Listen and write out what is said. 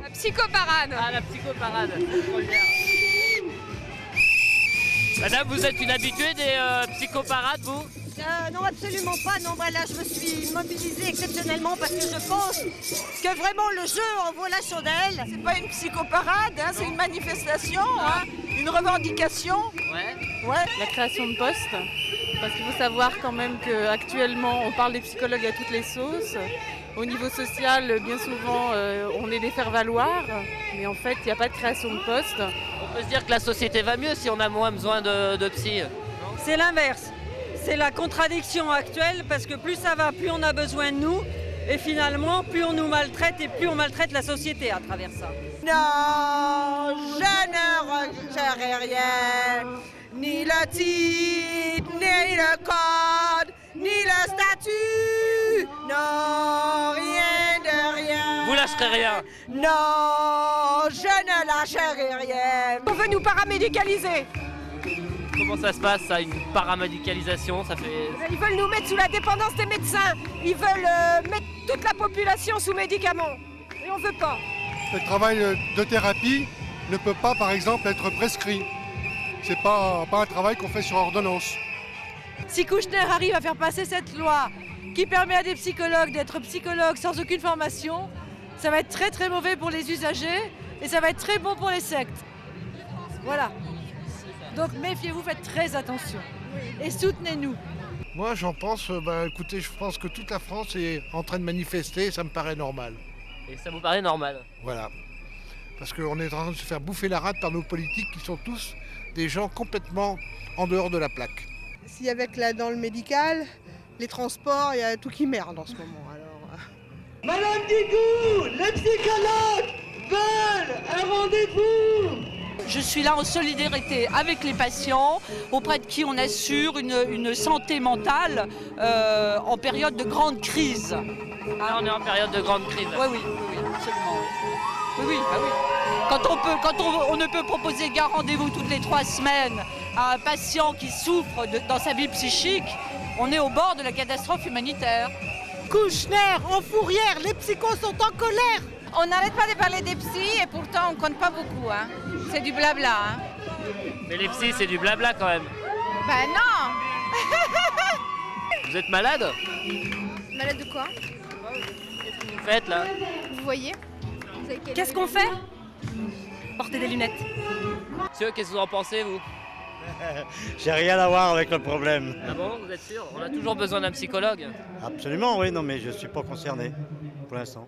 La psychoparade. Ah, la psychoparade, c'est trop bien. Madame, vous êtes une habituée des psychoparades, vous? Non, absolument pas. Non, voilà, je me suis mobilisée exceptionnellement parce que je pense que vraiment le jeu en vaut la chandelle. C'est pas une psychoparade, hein, c'est une manifestation, hein, une revendication. Ouais. Ouais. La création de postes, parce qu'il faut savoir quand même qu'actuellement on parle des psychologues à toutes les sauces. Au niveau social, bien souvent on est des faire-valoir, mais en fait il n'y a pas de création de postes. On peut se dire que la société va mieux si on a moins besoin de psy. C'est l'inverse. C'est la contradiction actuelle parce que plus ça va, plus on a besoin de nous. Et finalement, plus on nous maltraite et plus on maltraite la société à travers ça. Non, je ne recherche rien, ni le titre, ni le code, ni le statut. Non, rien de rien. Vous lâcherez rien. Non, je ne lâcherai rien. On veut nous paramédicaliser. Comment ça se passe, ça, une paramédicalisation, ça fait... Ils veulent nous mettre sous la dépendance des médecins. Ils veulent mettre toute la population sous médicaments. Et on ne veut pas. Le travail de thérapie ne peut pas, par exemple, être prescrit. C'est pas un travail qu'on fait sur ordonnance. Si Kouchner arrive à faire passer cette loi qui permet à des psychologues d'être psychologues sans aucune formation, ça va être très très mauvais pour les usagers et ça va être très bon pour les sectes. Voilà. Donc méfiez-vous, faites très attention et soutenez-nous. Moi j'en pense, écoutez, je pense que toute la France est en train de manifester, ça me paraît normal. Et ça vous paraît normal? Voilà. Parce qu'on est en train de se faire bouffer la rate par nos politiques qui sont tous des gens complètement en dehors de la plaque. Si avec dans le médical, les transports, il y a tout qui merde en ce moment. Alors... Madame Guigou, les psychologues veulent un rendez-vous. Je suis là en solidarité avec les patients, auprès de qui on assure une santé mentale en période de grande crise. Là, on est en période de grande crise. Oui, absolument. Oui, bah oui. Quand on ne peut proposer qu'un rendez-vous toutes les 3 semaines à un patient qui souffre dans sa vie psychique, on est au bord de la catastrophe humanitaire. Kouchner, en fourrière, les psychos sont en colère. On n'arrête pas de parler des psys et pourtant on compte pas beaucoup. Hein. C'est du blabla. Hein. Mais les psys, c'est du blabla quand même. Ben non. Vous êtes malade? Malade de quoi? Qu'est-ce que vous faites là? Vous voyez? Qu'est-ce qu'on fait? Porter des lunettes. Monsieur, qu'est-ce que vous en pensez, vous? J'ai rien à voir avec le problème. Ah bon, vous êtes sûr? On a toujours besoin d'un psychologue? Absolument, oui, non, mais je ne suis pas concerné pour l'instant.